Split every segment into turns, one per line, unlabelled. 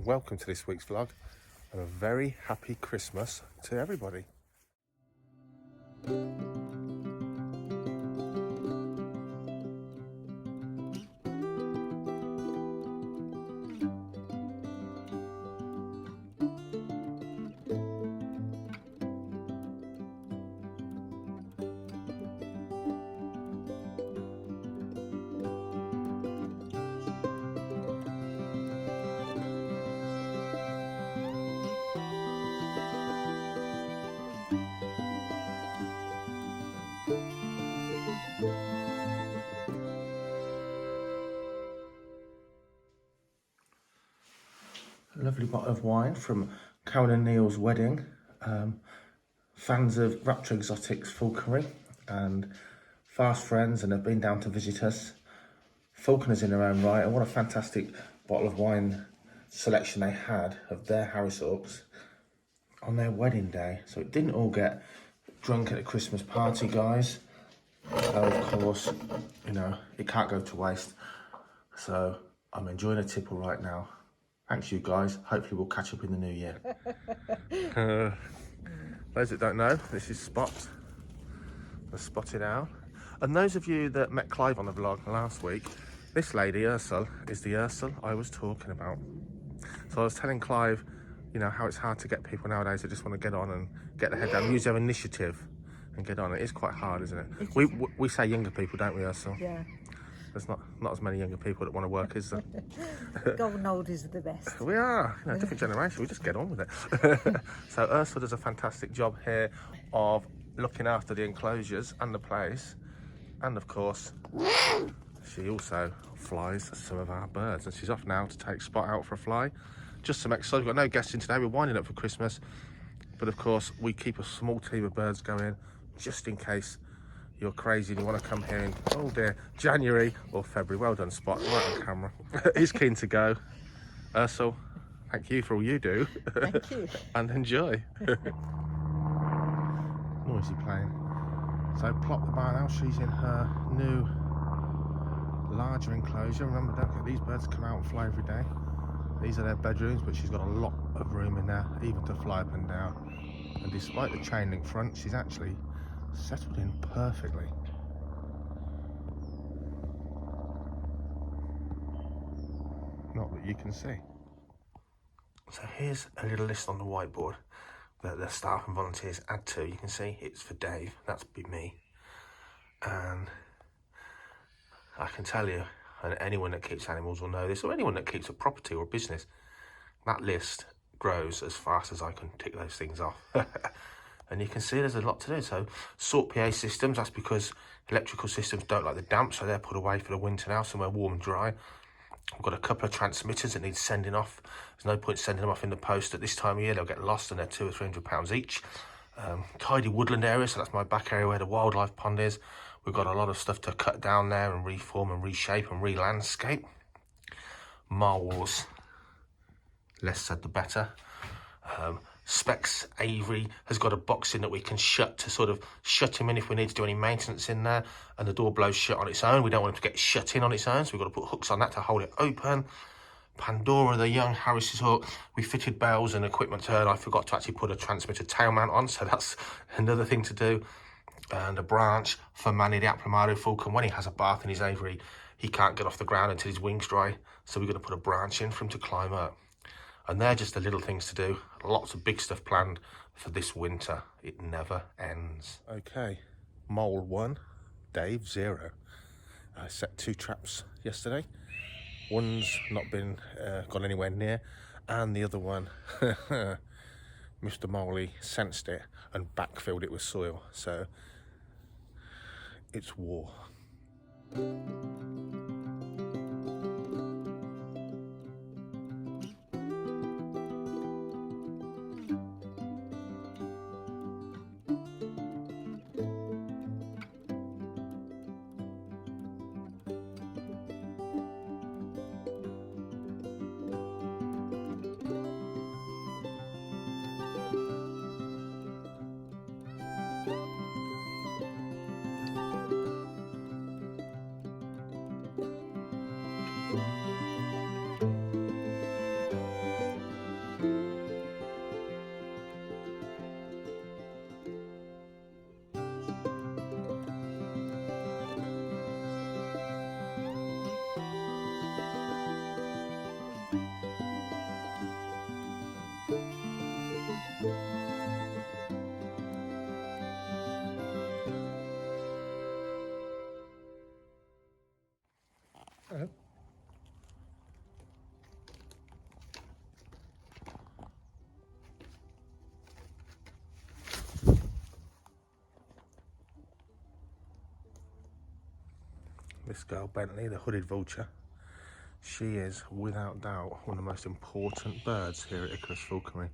and welcome to this week's vlog, and a very happy Christmas to everybody. Lovely bottle of wine from Karen and Neil's wedding. Fans of Rapture Exotics Falconry and fast friends, and have been down to visit us. Falconers in their own right, and what a fantastic bottle of wine selection they had of their Harris Hawks on their wedding day. So it didn't all get drunk at the Christmas party, guys. So of course, you know, it can't go to waste. So I'm enjoying a tipple right now. Thanks, you guys. Hopefully we'll catch up in the new year. Those that don't know, this is Spot, the spotted owl. And those of you that met Clive on the vlog last week, this lady, Ursul, is the Ursul I was talking about. So I was telling Clive, you know, how it's hard to get people nowadays that just want to get on and get their head down, use their initiative and get on. It is quite hard, isn't it? We say younger people, don't we, Ursul?
Yeah.
There's not as many younger people that want to work, is there?
Golden oldies are the best.
We are, you know, different generation. We just get on with it. So Ursul does a fantastic job here of looking after the enclosures and the place, and of course, she also flies some of our birds. And she's off now to take Spot out for a fly. Just some exercise. We've got no guests in today. We're winding up for Christmas, but of course, we keep a small team of birds going just in case you're crazy and you want to come here in, oh dear, January or February. Well done, Spot, right on camera. He's keen to go. Ursul, thank you for all you do.
Thank you.
And enjoy. Noisy plane. So Plop the barn owl, she's in her new larger enclosure. Remember, don't get these birds come out and fly every day. These are their bedrooms, but she's got a lot of room in there, even to fly up and down. And despite the chain link front, she's actually settled in perfectly. Not that you can see. So here's a little list on the whiteboard that the staff and volunteers add to. You can see it's for Dave, that's be me. And I can tell you, and anyone that keeps animals will know this, or anyone that keeps a property or a business, that list grows as fast as I can tick those things off. And you can see there's a lot to do. So sort PA systems, that's because electrical systems don't like the damp, so they're put away for the winter now, somewhere warm and dry. We've got a couple of transmitters that need sending off. There's no point sending them off in the post at this time of year. They'll get lost, and they're £200 or £300 each. Tidy woodland area, so that's my back area where the wildlife pond is. We've got a lot of stuff to cut down there and reform and reshape and re-landscape. Moles, less said the better. Specs Avery has got a box in that we can shut to sort of shut him in if we need to do any maintenance in there, and the door blows shut on its own. We don't want him to get shut in on its own, so we've got to put hooks on that to hold it open. Pandora, the young Harris's hawk, we fitted bells and equipment to her, and I forgot to actually put a transmitter tail mount on, so that's another thing to do. And a branch for Manny the Aplomado falcon. When he has a bath in his aviary, he can't get off the ground until his wings dry, so we're going to put a branch in for him to climb up. And they're just the little things to do. Lots of big stuff planned for this winter. It never ends. Okay, mole 1, Dave 0. I set 2 traps yesterday. One's not been gone anywhere near, and the other one, Mr. Moley sensed it and backfilled it with soil. So it's war. this girl, Bentley, the hooded vulture. She is, without doubt, one of the most important birds here at Icarus Falconry.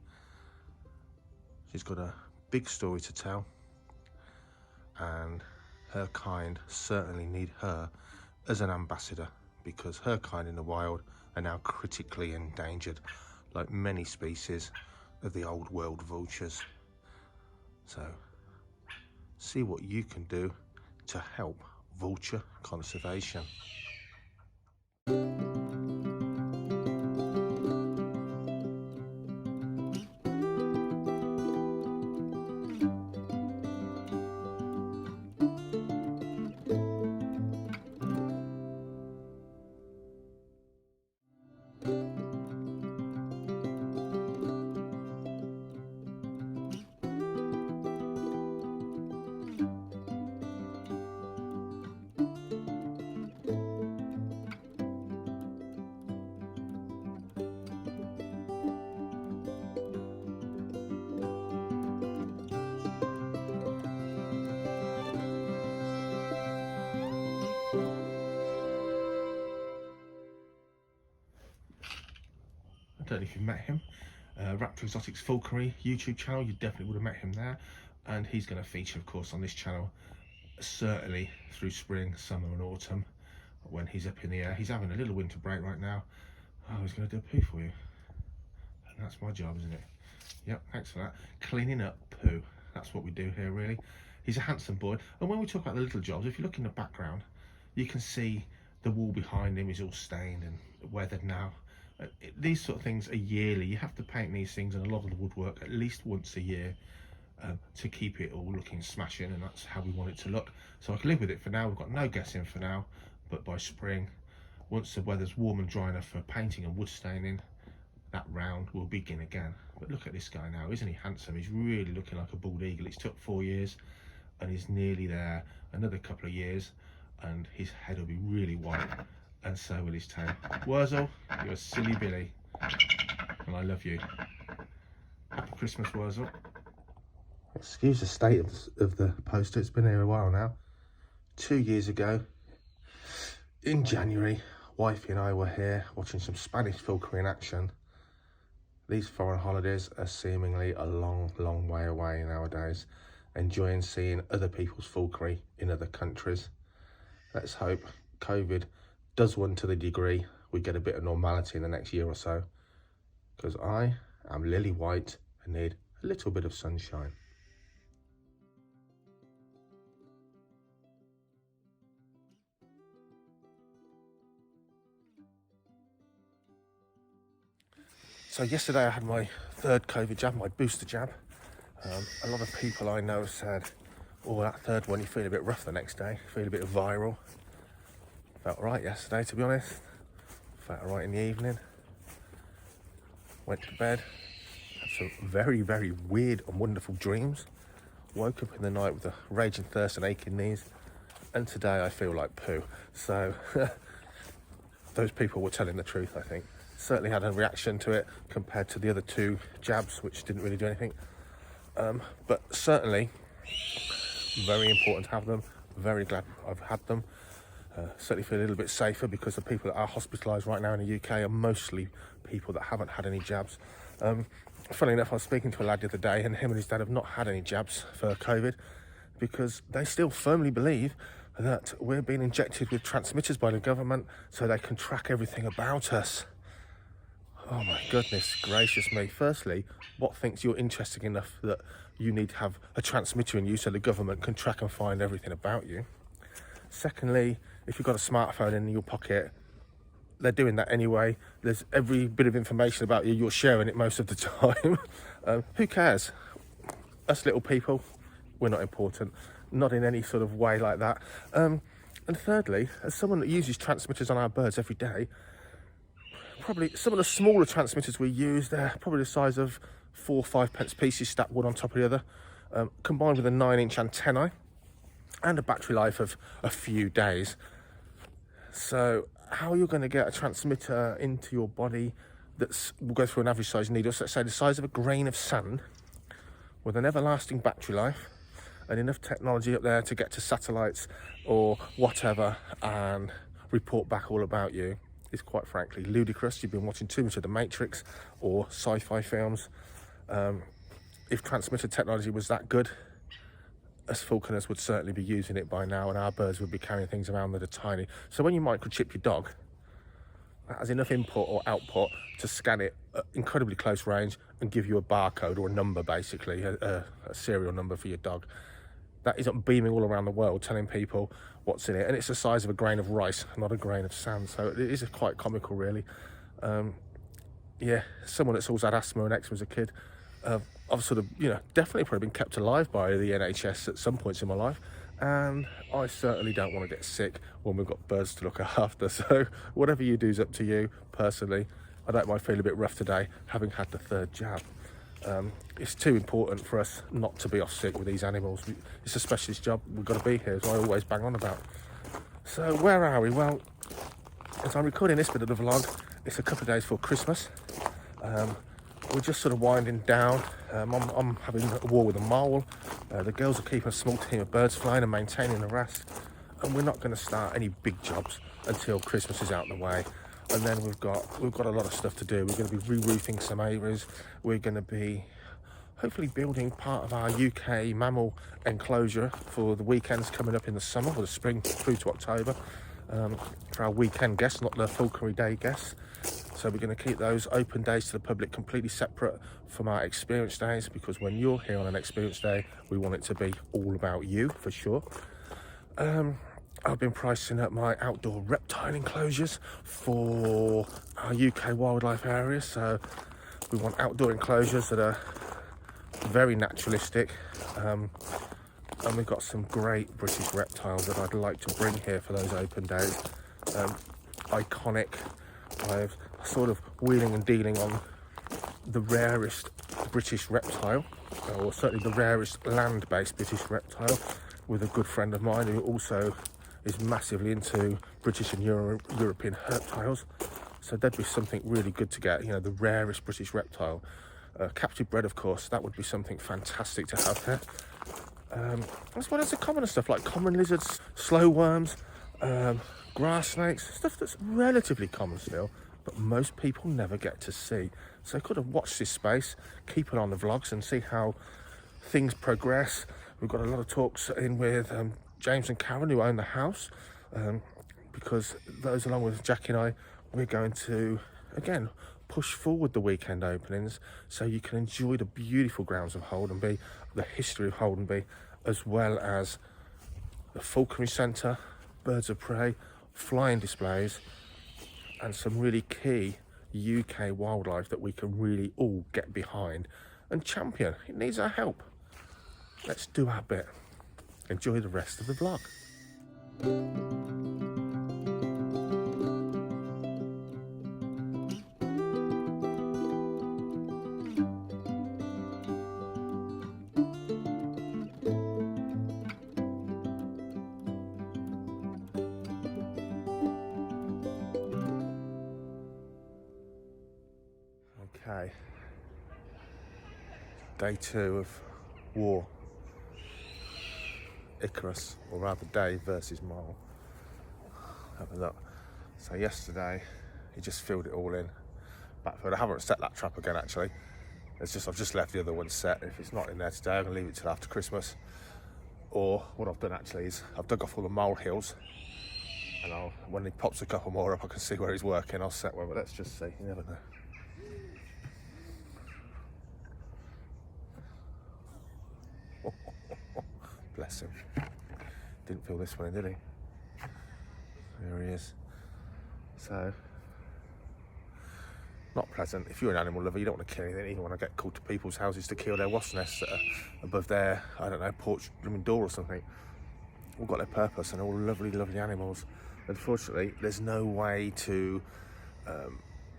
She's got a big story to tell, and her kind certainly need her as an ambassador, because her kind in the wild are now critically endangered, like many species of the old world vultures. So, see what you can do to help vulture conservation. I don't know if you've met him. Raptor Exotics Falconry YouTube channel, you definitely would have met him there, and he's going to feature, of course, on this channel certainly through spring, summer and autumn when he's up in the air. He's having a little winter break right now. Oh, he's going to do a poo for you, and that's my job, isn't it? Yep, thanks for that. Cleaning up poo, that's what we do here, really. He's a handsome boy, and when we talk about the little jobs, if you look in the background, you can see the wall behind him is all stained and weathered now. These sort of things are yearly. You have to paint these things and a lot of the woodwork at least once a year to keep it all looking smashing, and that's how we want it to look. So I can live with it for now. We've got no guessing for now, but by spring, once the weather's warm and dry enough for painting and wood staining, that round will begin again. But look at this guy now, isn't he handsome? He's really looking like a bald eagle. It's took 4 years and he's nearly there. Another couple of years and his head will be really white, and so will his tail. Ursul, you're a silly Billy, and I love you. Happy Christmas, Ursul. Excuse the state of the poster, it's been here a while now. 2 years ago, in January, wifey and I were here watching some Spanish falconry in action. These foreign holidays are seemingly a long, long way away nowadays, enjoying seeing other people's falconry in other countries. Let's hope COVID does one to the degree we get a bit of normality in the next year or so, because I am lily white and need a little bit of sunshine. So yesterday I had my third COVID jab, my booster jab. A lot of people I know said, oh, that third one, you feel a bit rough the next day, feel a bit viral. Felt right yesterday, to be honest. Felt right in the evening. Went to bed, had some very, very weird and wonderful dreams. Woke up in the night with a raging thirst and aching knees. And today I feel like poo. So those people were telling the truth, I think. Certainly had a reaction to it compared to the other 2 jabs, which didn't really do anything. But certainly very important to have them. Very glad I've had them. Certainly feel a little bit safer because the people that are hospitalised right now in the UK are mostly people that haven't had any jabs. Funny enough, I was speaking to a lad the other day, and him and his dad have not had any jabs for COVID because they still firmly believe that we're being injected with transmitters by the government so they can track everything about us. Oh my goodness gracious me. Firstly, what thinks you're interesting enough that you need to have a transmitter in you so the government can track and find everything about you? Secondly, if you've got a smartphone in your pocket, they're doing that anyway. There's every bit of information about you, you're sharing it most of the time. Who cares? Us little people, we're not important. Not in any sort of way like that. And thirdly, as someone that uses transmitters on our birds every day, probably some of the smaller transmitters we use, they're probably the size of 4 or 5 pence pieces stacked one on top of the other, combined with a 9-inch antennae and a battery life of a few days. So how you're going to get a transmitter into your body will go through an average size needle, so let's say the size of a grain of sand, with an everlasting battery life, and enough technology up there to get to satellites or whatever and report back all about you is quite frankly ludicrous. You've been watching too much of The Matrix or sci-fi films. If transmitter technology was that good, us falconers would certainly be using it by now, and our birds would be carrying things around that are tiny. So when you microchip your dog, that has enough input or output to scan it at incredibly close range and give you a barcode or a number, basically, a serial number for your dog. That isn't beaming all around the world telling people what's in it, and it's the size of a grain of rice, not a grain of sand. So it is quite comical, really. Yeah, someone that's always had asthma and eczema as a kid, I've sort of, definitely probably been kept alive by the NHS at some points in my life, and I certainly don't want to get sick when we've got birds to look after. So whatever you do is up to you. Personally, I don't mind feeling a bit rough today, having had the 3rd jab. It's too important for us not to be off sick with these animals. It's a specialist job. We've got to be here, as I always bang on about. So where are we? Well, as I'm recording this bit of the vlog, it's a couple of days before Christmas. We're just sort of winding down. I'm having a war with a mole. The girls are keeping a small team of birds flying and maintaining the rest. And we're not going to start any big jobs until Christmas is out of the way. And then we've got a lot of stuff to do. We're going to be re-roofing some areas. We're going to be hopefully building part of our UK mammal enclosure for the weekends coming up in the summer, or the spring through to October, for our weekend guests, not the falconry day guests. So we're going to keep those open days to the public completely separate from our experience days, because when you're here on an experience day, we want it to be all about you, for sure. I've been pricing up my outdoor reptile enclosures for our UK wildlife areas. So we want outdoor enclosures that are very naturalistic. And we've got some great British reptiles that I'd like to bring here for those open days. Iconic. I've sort of wheeling and dealing on the rarest British reptile, or certainly the rarest land-based British reptile, with a good friend of mine who also is massively into British and European reptiles. So there'd be something really good to get, the rarest British reptile. Captive bred, of course, that would be something fantastic to have there. As well as the commoner stuff like common lizards, slow worms, grass snakes, stuff that's relatively common still, but most people never get to see. So I could have watched this space, keep it on the vlogs and see how things progress. We've got a lot of talks in with James and Karen, who own the house, because those, along with Jackie and I, we're going to, again, push forward the weekend openings so you can enjoy the beautiful grounds of Holdenby, the history of Holdenby, as well as the falconry centre, birds of prey, flying displays, and some really key UK wildlife that we can really all get behind and champion. It needs our help. Let's do our bit. Enjoy the rest of the vlog. Okay, day 2 of war. Icarus, or rather Dave versus Mole. Have a look. So yesterday, he just filled it all in. Backfield. I haven't set that trap again actually. I've just left the other one set. If it's not in there today, I'm gonna leave it till after Christmas. Or what I've done actually is I've dug off all the mole hills, and when he pops a couple more up, I can see where he's working. I'll set one, but let's just see. You never know. Bless him. Didn't fill this one in, did he? There he is. So, not pleasant. If you're an animal lover, you don't want to kill anything. Even when I get called to people's houses to kill their wasp nests that are above their, I don't know, porch door or something. All got their purpose and all lovely, lovely animals. Unfortunately, there's no way to,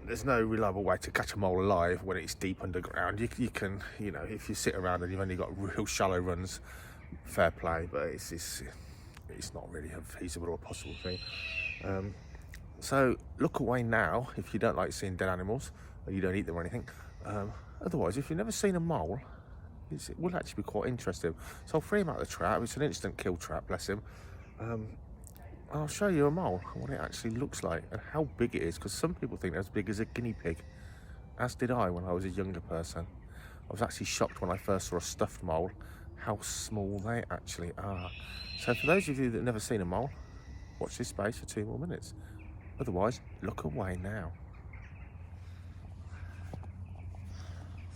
there's no reliable way to catch a mole alive when it's deep underground. You can, if you sit around and you've only got real shallow runs, fair play, but it's not really a feasible or possible thing. So look away now if you don't like seeing dead animals or you don't eat them or anything. Otherwise, if you've never seen a mole, It will actually be quite interesting. So I'll free him out of the trap. It's an instant kill trap, bless him. I'll show you a mole and what it actually looks like and how big it is, because some people think they're as big as a guinea pig, as did I when I was a younger person. I was actually shocked when I first saw a stuffed mole how small they actually are. So for those of you that have never seen a mole, watch this space for 2 more minutes. Otherwise, look away now.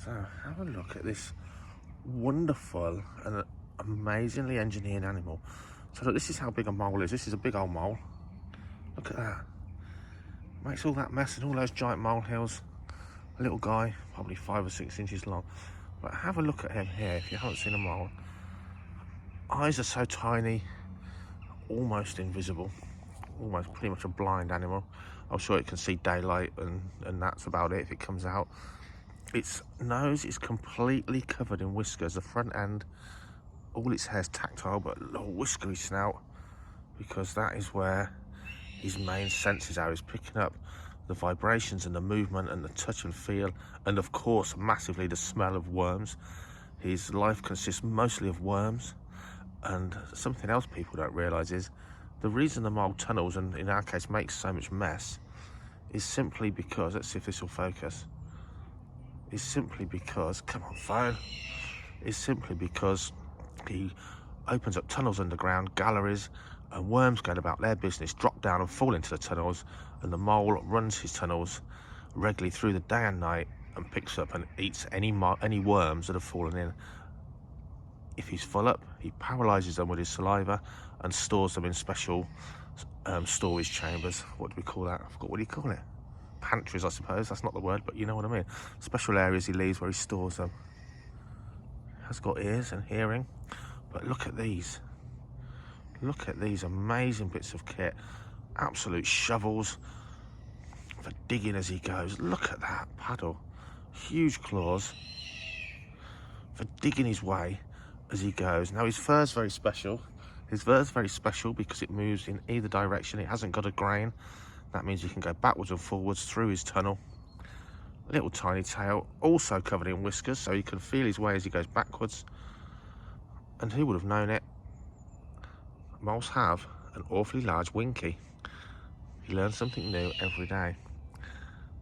So have a look at this wonderful and amazingly engineered animal. So look, this is how big a mole is. This is a big old mole. Look at that. Makes all that mess and all those giant molehills. A little guy, probably 5 or 6 inches long. But have a look at him here if you haven't seen a mole. Eyes are so tiny, almost invisible. Almost pretty much a blind animal. I'm sure it can see daylight and that's about it if it comes out. Its nose is completely covered in whiskers. The front end, all its hair's tactile, but a little whiskery snout, because that is where his main senses are. He's picking up the vibrations and the movement and the touch and feel, and of course massively the smell of worms. His life consists mostly of worms, and something else people don't realise is the reason the mole tunnels, and in our case makes so much mess, is simply because, let's see if this will focus, is simply because, come on phone, is simply because he opens up tunnels underground, galleries, and worms going about their business drop down and fall into the tunnels, and the mole runs his tunnels regularly through the day and night and picks up and eats any worms that have fallen in. If he's full up, he paralyses them with his saliva and stores them in special storage chambers. What do we call that? I forgot what do you call it. Pantries, I suppose. That's not the word, but you know what I mean. Special areas he leaves where he stores them. Has got ears and hearing. But look at these. Look at these amazing bits of kit. Absolute shovels for digging as he goes. Look at that paddle. Huge claws for digging his way as he goes. Now his fur's very special. His fur's very special because it moves in either direction. It hasn't got a grain. That means he can go backwards and forwards through his tunnel. Little tiny tail, also covered in whiskers, so he can feel his way as he goes backwards. And who would have known it? Moles have an awfully large winky. He learns something new every day.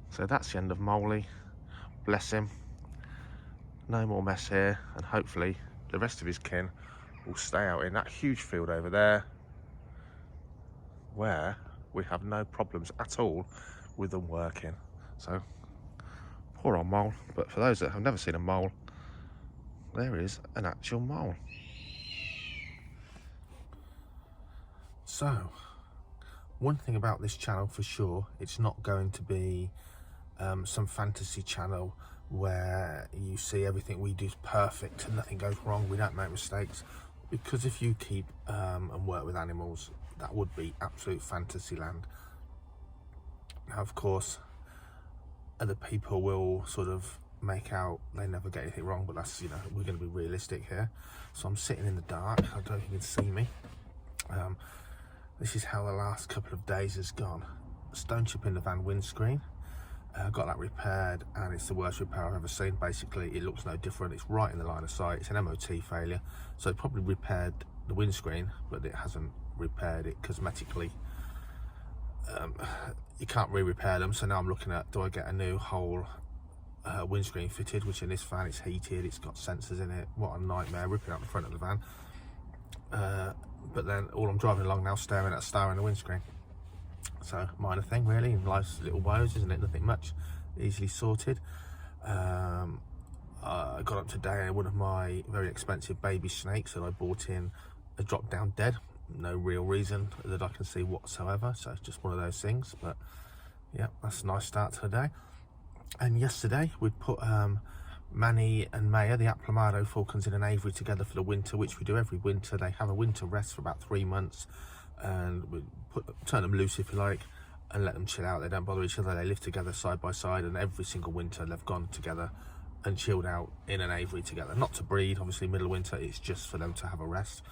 So that's the end of Moley. Bless him. No more mess here, and hopefully the rest of his kin will stay out in that huge field over there, where we have no problems at all with them working. So, poor old mole. But for those that have never seen a mole, there is an actual mole. So, one thing about this channel for sure, it's not going to be some fantasy channel where you see everything we do is perfect and nothing goes wrong, we don't make mistakes. Because if you keep and work with animals, that would be absolute fantasy land. Now, of course, other people will sort of make out they never get anything wrong, but that's, you know, we're going to be realistic here. So I'm sitting in the dark. I don't think you can see me. This is how the last couple of days has gone. Stone chip in the van windscreen. Got that repaired, and it's the worst repair I've ever seen. Basically, it looks no different. It's right in the line of sight. It's an MOT failure. So it probably repaired the windscreen, but it hasn't repaired it cosmetically. You can't re-repair them, so now I'm looking at, do I get a new whole windscreen fitted, which in this van it's heated, it's got sensors in it. What a nightmare, ripping out the front of the van. But then all I'm driving along now staring at a star in the windscreen. So minor thing really, in life's little woes, isn't it? Nothing much, easily sorted. I got up today, one of my very expensive baby snakes that I bought in has dropped down dead. No real reason that I can see whatsoever, so it's just one of those things. But yeah, that's a nice start to the day. And yesterday we put Manny and Maya, the Aplomado falcons, in an aviary together for the winter, which we do every winter. They have a winter rest for about 3 months, and we turn them loose, if you like, and let them chill out. They don't bother each other. They live together side by side, and every single winter they've gone together and chilled out in an aviary together. Not to breed, obviously, middle of winter, it's just for them to have a rest.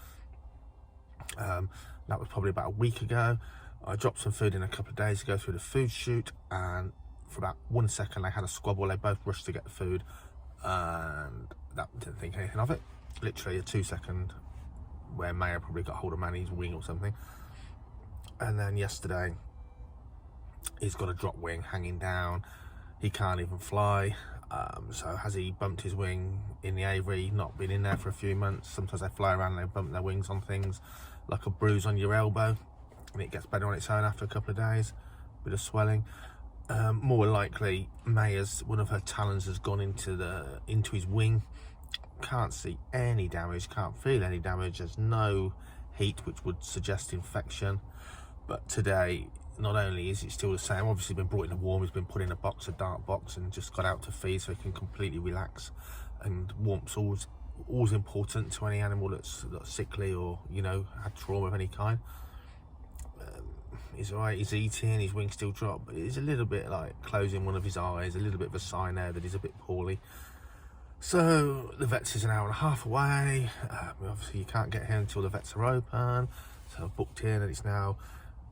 That was probably about a week ago. I dropped some food in a couple of days ago through the food chute, and for about 1 second they had a squabble. They both rushed to get the food, and that didn't think anything of it. Literally a 2-second where Mayo probably got hold of Manny's wing or something. And then yesterday, he's got a drop wing hanging down. He can't even fly. So has he bumped his wing in the aviary? Not been in there for a few months. Sometimes they fly around and they bump their wings on things, like a bruise on your elbow, and it gets better on its own after a couple of days. Bit of swelling. More likely, Maya's, one of her talons has gone into his wing. Can't see any damage, can't feel any damage. There's no heat, which would suggest infection. But today, not only is it still the same, obviously been brought in a warm, he's been put in a box, a dark box, and just got out to feed so he can completely relax. And warmth's always important to any animal that's sickly or, you know, had trauma of any kind. He's alright, he's eating, his wings still drop, but it's a little bit like closing one of his eyes, a little bit of a sign there that he's a bit poorly. So the vet's is an hour and a half away. Obviously you can't get here until the vets are open, so I've booked in and it's now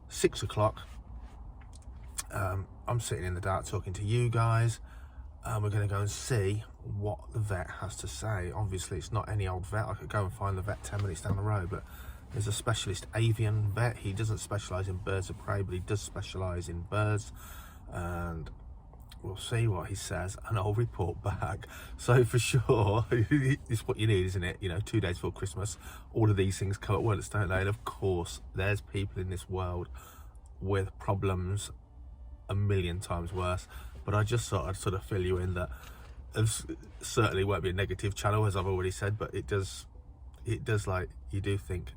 6 o'clock. I'm sitting in the dark talking to you guys. We're going to go and see what the vet has to say. Obviously it's not any old vet. I could go and find the vet 10 minutes down the road, but there's a specialist avian vet. He doesn't specialise in birds of prey, but he does specialise in birds, and we'll see what he says and I'll report back. So for sure, it's what you need, isn't it? You know, 2 days before Christmas, all of these things come at once, don't they? And of course, there's people in this world with problems a million times worse. But I just thought I'd sort of fill you in that certainly won't be a negative channel, as I've already said, but it does, like, you do think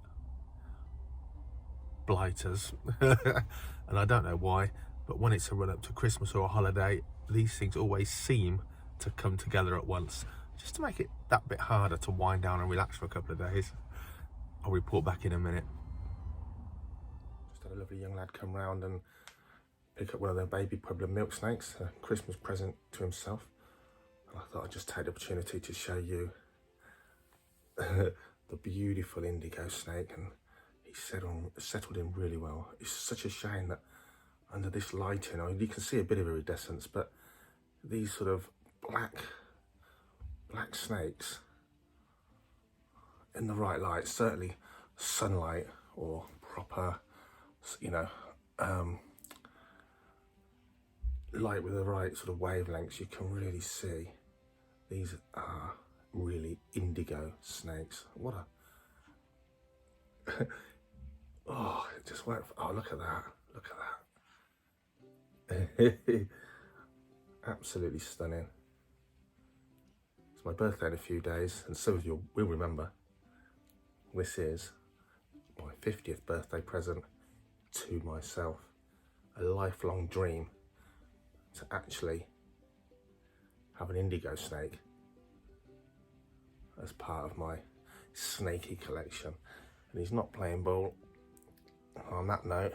blighters. And I don't know why, but when it's a run up to Christmas or a holiday, these things always seem to come together at once, just to make it that bit harder to wind down and relax for a couple of days. I'll report back in a minute. Just had a lovely young lad come round and pick up one of their baby Pueblo milk snakes, a Christmas present to himself. And I thought I'd just take the opportunity to show you the beautiful indigo snake, and he settled in really well. It's such a shame that under this lighting, I mean, you can see a bit of iridescence, but these sort of black snakes in the right light, certainly sunlight or proper, you know, light with the right sort of wavelengths, you can really see these are really indigo snakes. What a oh, it just went, oh, look at that, look at that. Absolutely stunning. It's my birthday in a few days, and some of you will remember this is my 50th birthday present to myself. A lifelong dream to actually have an indigo snake as part of my snaky collection. And he's not playing ball. On that note,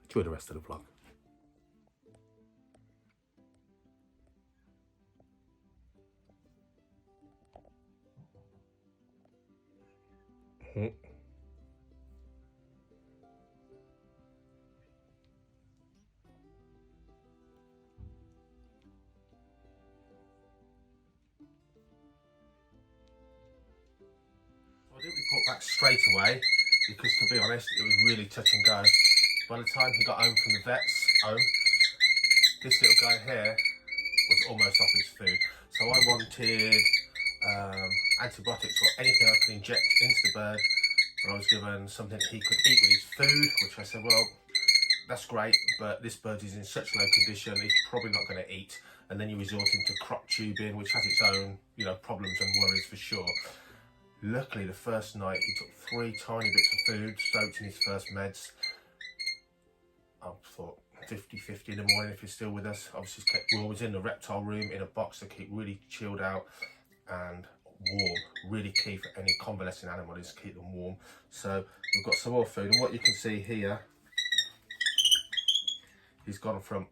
enjoy the rest of the vlog. I didn't report back straight away because, to be honest, it was really touch and go. By the time he got home from the vet's home, this little guy here was almost off his food. So I wanted antibiotics or anything I could inject into the bird, but I was given something he could eat with his food, which I said, well, that's great, but this bird is in such low condition, he's probably not going to eat. And then you resort into crop tubing, which has its own, you know, problems and worries for sure. Luckily, the first night, he took 3 tiny bits of food, soaked in his first meds. I thought 50-50 in the morning if he's still with us. Obviously, we was in the reptile room in a box to keep really chilled out and warm. Really key for any convalescing animal is to keep them warm. So we've got some more food, and what you can see here, he's gone from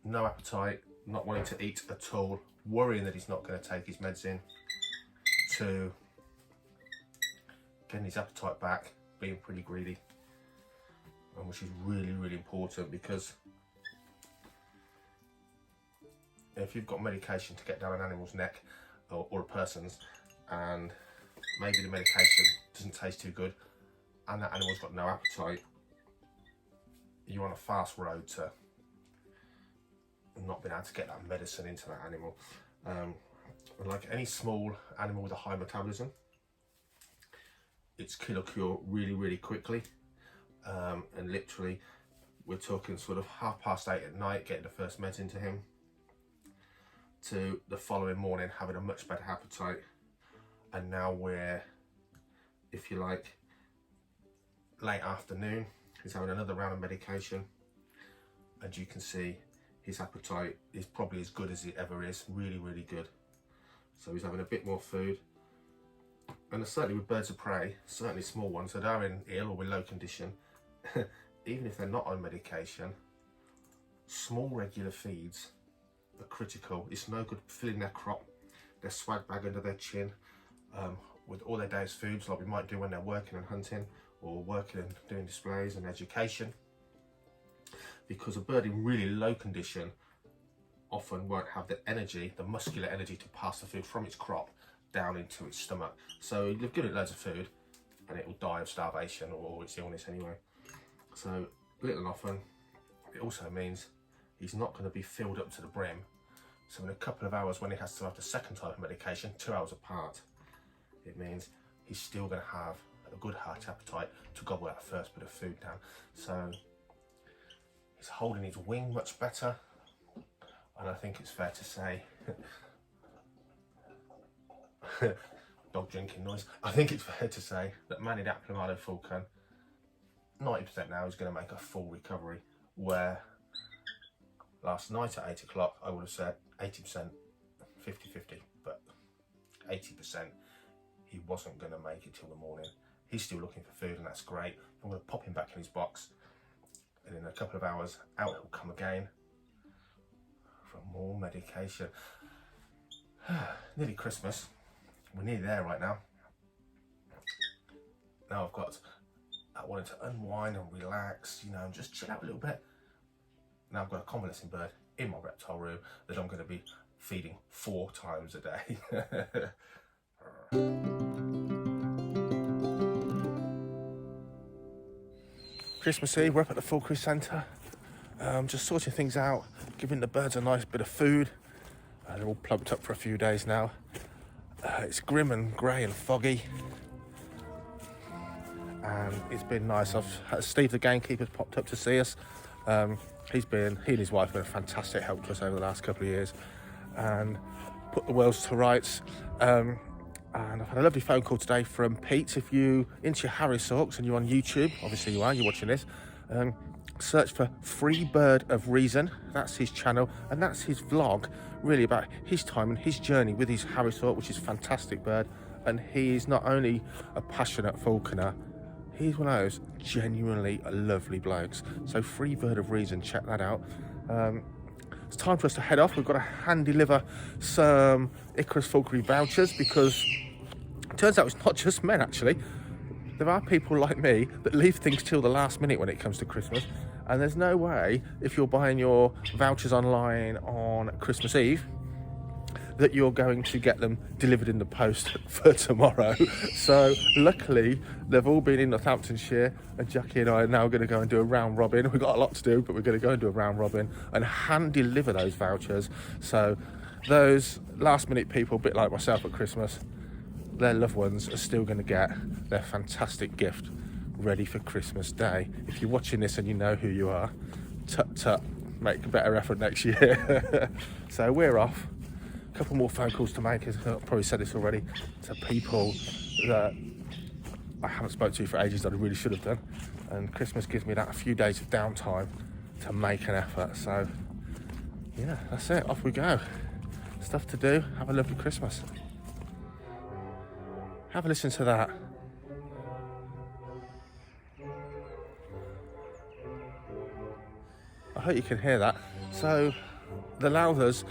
no appetite, not wanting to eat at all, worrying that he's not going to take his meds in, to getting his appetite back, being pretty greedy, and which is really, really important, because if you've got medication to get down an animal's neck or a person's, and maybe the medication doesn't taste too good and that animal's got no appetite, you're on a fast road to not being able to get that medicine into that animal. Like any small animal with a high metabolism, it's kill or cure really quickly, and literally we're talking sort of 8:30 at night getting the first meds into him, to the following morning having a much better appetite, and now we're, if you like, late afternoon, he's having another round of medication, and you can see his appetite is probably as good as it ever is, really good. So he's having a bit more food, and certainly with birds of prey, certainly small ones that are in ill or with low condition, even if they're not on medication, small regular feeds are critical. It's no good filling their crop, their swag bag under their chin, with all their day's foods like we might do when they're working and hunting, or working and doing displays and education, because a bird in really low condition often won't have the energy, the muscular energy, to pass the food from its crop down into its stomach. So you've given it loads of food and it will die of starvation or its illness anyway. So little and often, it also means he's not going to be filled up to the brim. So in a couple of hours, when he has to have the second type of medication, 2 hours apart, it means he's still going to have a good heart appetite to gobble that first bit of food down. So he's holding his wing much better, and I think it's fair to say dog drinking noise. I think it's fair to say that Manny the Aplomado falcon, 90% now, is going to make a full recovery, where last night at 8 o'clock I would have said 80%, 50-50, but 80% he wasn't going to make it till the morning. He's still looking for food, and that's great. I'm going to pop him back in his box, and in a couple of hours out he'll come again for more medication. Nearly Christmas, we're nearly there right now. Now I wanted to unwind and relax, you know, and just chill out a little bit. Now I've got a convalescing bird in my reptile room that I'm going to be feeding 4 times a day. Christmas Eve, we're up at the Falconry Centre, just sorting things out, giving the birds a nice bit of food. They're all plumped up for a few days now. It's grim and grey and foggy, and it's been nice. Steve the gamekeeper's popped up to see us. He and his wife have been a fantastic help to us over the last couple of years, and put the world to rights. And I've had a lovely phone call today from Pete. If you're into your Harris Hawks and you're on YouTube, obviously you are, you're watching this, search for Freebird of Reason. That's his channel, and that's his vlog, really about his time and his journey with his Harris Hawk, which is a fantastic bird. And he's not only a passionate falconer, he's one of those genuinely lovely blokes. So Freebird of Reason, check that out. It's time for us to head off. We've got to hand deliver some Icarus falconry vouchers, because it turns out it's not just men, actually. There are people like me that leave things till the last minute when it comes to Christmas, and there's no way, if you're buying your vouchers online on Christmas Eve, that you're going to get them delivered in the post for tomorrow. So luckily they've all been in Northamptonshire, and Jackie and I are now going to go and do a round robin. We've got a lot to do, but we're going to go and do a round robin and hand deliver those vouchers. So those last minute people, a bit like myself at Christmas, their loved ones are still going to get their fantastic gift ready for Christmas Day. If you're watching this and you know who you are, tut, make a better effort next year. So we're off. A couple more phone calls to make, as I've probably said this already, to people that I haven't spoken to for ages that I really should have done. And Christmas gives me that a few days of downtime to make an effort. So yeah, that's it, off we go. Stuff to do. Have a lovely Christmas. Have a listen to that. I hope you can hear that. So the Lowthers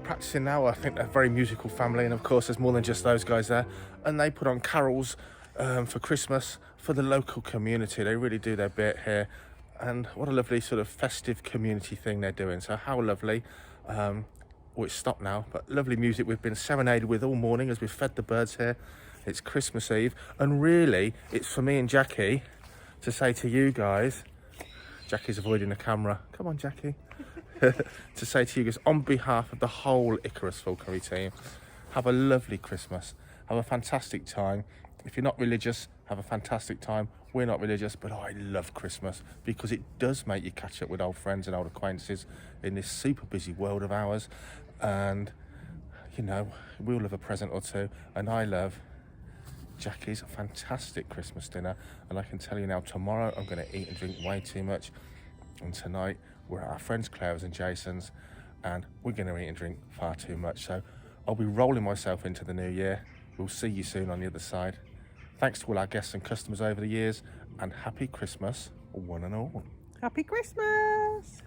practicing now. I think they're a very musical family, and of course there's more than just those guys there, and they put on carols for Christmas for the local community. They really do their bit here, and what a lovely sort of festive community thing they're doing. So how lovely. Oh, it's stopped now, but lovely music we've been serenaded with all morning as we've fed the birds here. It's Christmas Eve, and really, it's for me and Jackie to say to you guys, Jackie's avoiding the camera. Come on, Jackie. To say to you guys, on behalf of the whole Icarus Falconry team, have a lovely Christmas. Have a fantastic time. If you're not religious, have a fantastic time. We're not religious, but I love Christmas because it does make you catch up with old friends and old acquaintances in this super busy world of ours. And, you know, we all have a present or two. And I love Jackie's fantastic Christmas dinner. And I can tell you now, tomorrow I'm going to eat and drink way too much. And tonight we're at our friends Claire's and Jason's, and we're going to eat and drink far too much. So I'll be rolling myself into the new year. We'll see you soon on the other side. Thanks to all our guests and customers over the years, and happy Christmas, one and all.
Happy Christmas!